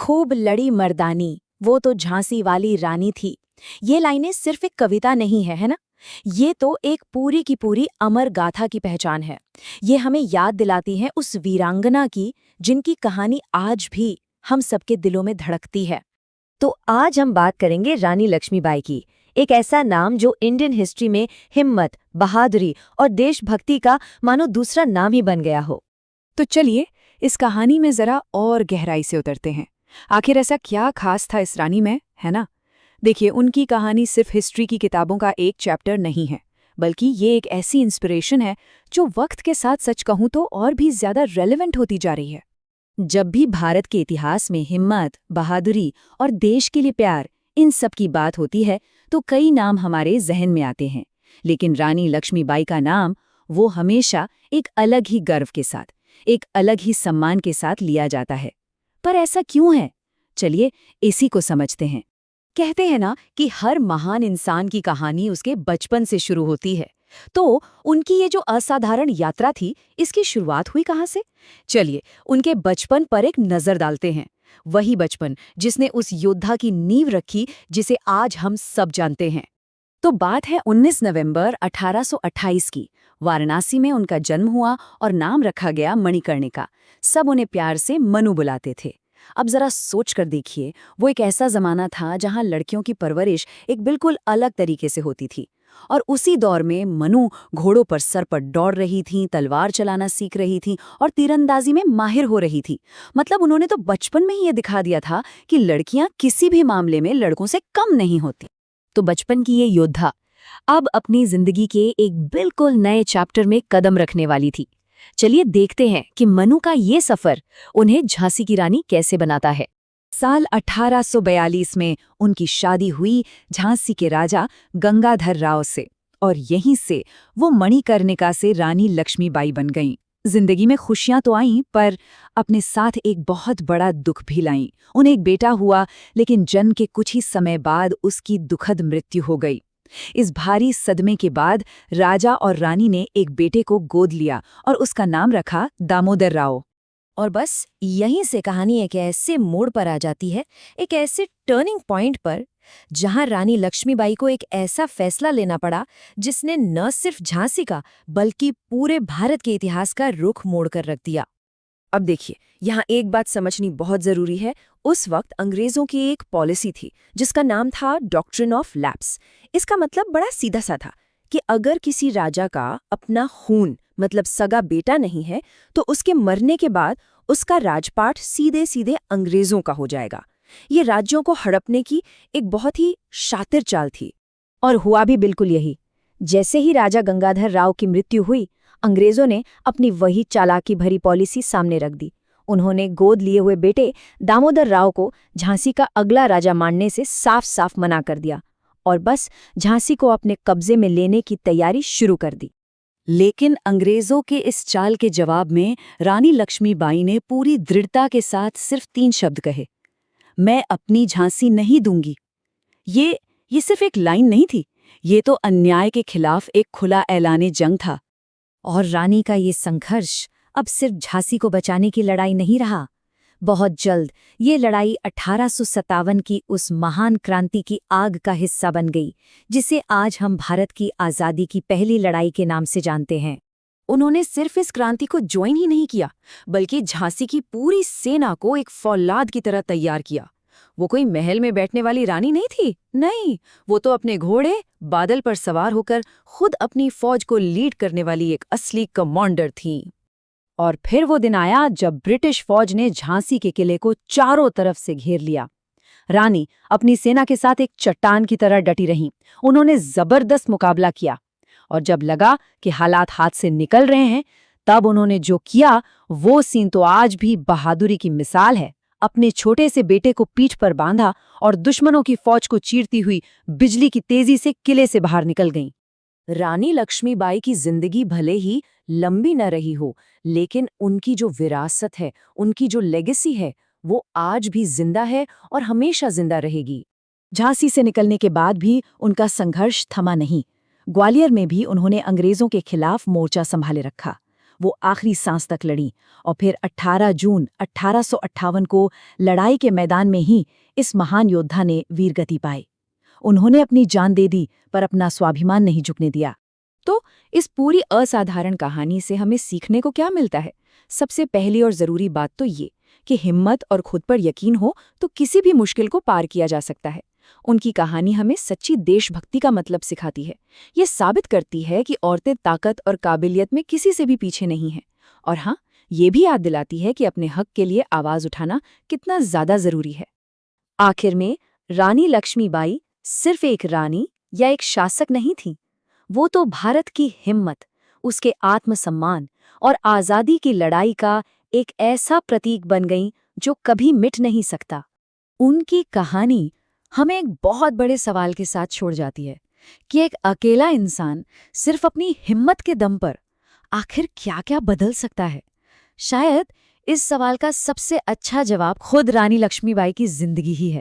खूब लड़ी मर्दानी, वो तो झांसी वाली रानी थी। ये लाइनें सिर्फ एक कविता नहीं है ना? ये तो एक पूरी की पूरी अमर गाथा की पहचान है। ये हमें याद दिलाती है उस वीरांगना की जिनकी कहानी आज भी हम सबके दिलों में धड़कती है। तो आज हम बात करेंगे रानी लक्ष्मीबाई की, एक ऐसा नाम जो इंडियन हिस्ट्री में हिम्मत, बहादुरी और देशभक्ति का मानो दूसरा नाम ही बन गया हो। तो चलिए इस कहानी में जरा और गहराई से उतरते हैं। आखिर ऐसा क्या खास था इस रानी में, है ना? देखिए, उनकी कहानी सिर्फ हिस्ट्री की किताबों का एक चैप्टर नहीं है, बल्कि ये एक ऐसी इंस्पिरेशन है जो वक्त के साथ सच कहूं तो और भी ज्यादा रेलेवेंट होती जा रही है। जब भी भारत के इतिहास में हिम्मत, बहादुरी और देश के लिए प्यार, इन सब की बात होती है तो कई नाम हमारे जहन में आते हैं। लेकिन रानी लक्ष्मीबाई का नाम वो हमेशा एक अलग ही गर्व के साथ, एक अलग ही सम्मान के साथ लिया जाता है। पर ऐसा क्यों है? चलिए इसी को समझते हैं। कहते हैं ना कि हर महान इंसान की कहानी उसके बचपन से शुरू होती है। तो उनकी ये जो असाधारण यात्रा थी, इसकी शुरुआत हुई कहाँ से? चलिए उनके बचपन पर एक नजर डालते हैं। वही बचपन जिसने उस योद्धा की नींव रखी जिसे आज हम सब जानते हैं। तो बात है 19 नवंबर 1828 की। वाराणसी में उनका जन्म हुआ और नाम रखा गया मणिकर्णिका। सब उन्हें प्यार से मनु बुलाते थे। अब जरा सोच कर देखिए, वो एक ऐसा जमाना था जहां लड़कियों की परवरिश एक बिल्कुल अलग तरीके से होती थी। और उसी दौर में मनु घोड़ों पर सर पर दौड़ रही थीं, तलवार चलाना सीख रही थीं और तीरंदाजी में माहिर हो रही थी। मतलब उन्होंने तो बचपन में ही ये दिखा दिया था कि लड़कियां किसी भी मामले में लड़कों से कम नहीं होती। तो बचपन की ये योद्धा अब अपनी जिंदगी के एक बिल्कुल नए चैप्टर में कदम रखने वाली थी। चलिए देखते हैं कि मनु का ये सफर उन्हें झांसी की रानी कैसे बनाता है। साल 1842 में उनकी शादी हुई झांसी के राजा गंगाधर राव से, और यहीं से वो मणिकर्णिका से रानी लक्ष्मीबाई बन गईं। जिंदगी में खुशियां तो आईं, पर अपने साथ एक बहुत बड़ा दुख भी लाईं। उन्हें एक बेटा हुआ, लेकिन जन्म के कुछ ही समय बाद उसकी दुखद मृत्यु हो गई। इस भारी सदमे के बाद राजा और रानी ने एक बेटे को गोद लिया और उसका नाम रखा दामोदर राव। और बस यहीं से कहानी एक ऐसे मोड़ पर आ जाती है, एक ऐसे टर्निंग पॉइंट पर, जहां रानी लक्ष्मीबाई को एक ऐसा फैसला लेना पड़ा जिसने न सिर्फ झांसी का बल्कि पूरे भारत के इतिहास का रुख मोड़कर रख दिया। अब देखिए, यहाँ एक बात समझनी बहुत जरूरी है। उस वक्त अंग्रेजों की एक पॉलिसी थी जिसका नाम था डॉक्ट्रिन ऑफ लैप्स। इसका मतलब बड़ा सीधा सा था कि अगर किसी राजा का अपना खून मतलब सगा बेटा नहीं है तो उसके मरने के बाद उसका राजपाट सीधे सीधे अंग्रेजों का हो जाएगा। ये राज्यों को हड़पने की एक बहुत ही शातिर चाल थी। और हुआ भी बिल्कुल यही। जैसे ही राजा गंगाधर राव की मृत्यु हुई, अंग्रेजों ने अपनी वही चालाकी भरी पॉलिसी सामने रख दी। उन्होंने गोद लिए हुए बेटे दामोदर राव को झांसी का अगला राजा मानने से साफ साफ मना कर दिया और बस झांसी को अपने कब्जे में लेने की तैयारी शुरू कर दी। लेकिन अंग्रेजों के इस चाल के जवाब में रानी लक्ष्मीबाई ने पूरी दृढ़ता के साथ सिर्फ 3 शब्द कहे, मैं अपनी झांसी नहीं दूंगी। ये सिर्फ एक लाइन नहीं थी, ये तो अन्याय के खिलाफ एक खुला ऐलाने जंग था। और रानी का ये संघर्ष अब सिर्फ झांसी को बचाने की लड़ाई नहीं रहा। बहुत जल्द ये लड़ाई 1857 की उस महान क्रांति की आग का हिस्सा बन गई, जिसे आज हम भारत की आज़ादी की पहली लड़ाई के नाम से जानते हैं। उन्होंने सिर्फ इस क्रांति को ज्वाइन ही नहीं किया, बल्कि झांसी की पूरी सेना को एक फौलाद की तरह तैयार किया। वो कोई महल में बैठने वाली रानी नहीं थी, नहीं, वो तो अपने घोड़े बादल पर सवार होकर खुद अपनी फौज को लीड करने वाली एक असली कमांडर थी। और फिर वो दिन आया जब ब्रिटिश फौज ने झांसी के किले को चारों तरफ से घेर लिया। रानी अपनी सेना के साथ एक चट्टान की तरह डटी रहीं। उन्होंने जबरदस्त मुकाबला किया और जब लगा कि हालात हाथ से निकल रहे हैं, तब उन्होंने जो किया वो सीन तो आज भी बहादुरी की मिसाल है। अपने छोटे से बेटे को पीठ पर बांधा और दुश्मनों की फौज को चीरती हुई बिजली की तेजी से किले से बाहर निकल गईं। रानी लक्ष्मीबाई की जिंदगी भले ही लंबी न रही हो, लेकिन उनकी जो विरासत है, उनकी जो लेगेसी है, वो आज भी जिंदा है और हमेशा जिंदा रहेगी। झांसी से निकलने के बाद भी उनका संघर्ष थमा नहीं। ग्वालियर में भी उन्होंने अंग्रेजों के खिलाफ मोर्चा संभाले रखा। वो आखिरी सांस तक लड़ी और फिर 18 जून 1858 को लड़ाई के मैदान में ही इस महान योद्धा ने वीरगति पाई। उन्होंने अपनी जान दे दी पर अपना स्वाभिमान नहीं झुकने दिया। तो इस पूरी असाधारण कहानी से हमें सीखने को क्या मिलता है? सबसे पहली और ज़रूरी बात तो ये कि हिम्मत और खुद पर यकीन हो तो किसी भी मुश्किल को पार किया जा सकता है। उनकी कहानी हमें सच्ची देशभक्ति का मतलब सिखाती है। ये साबित करती है कि औरतें ताकत और काबिलियत में किसी से भी पीछे नहीं हैं। और हाँ, ये भी याद दिलाती है कि अपने हक के लिए आवाज़ उठाना कितना ज़्यादा ज़रूरी है। आखिर में रानी लक्ष्मीबाई सिर्फ एक रानी या एक शासक नहीं थी, वो तो भारत की हिम्मत, उसके आत्मसम्मान और आज़ादी की लड़ाई का एक ऐसा प्रतीक बन गई जो कभी मिट नहीं सकता। उनकी कहानी हमें एक बहुत बड़े सवाल के साथ छोड़ जाती है कि एक अकेला इंसान सिर्फ अपनी हिम्मत के दम पर आखिर क्या-क्या बदल सकता है। शायद इस सवाल का सबसे अच्छा जवाब खुद रानी लक्ष्मीबाई की जिंदगी ही है।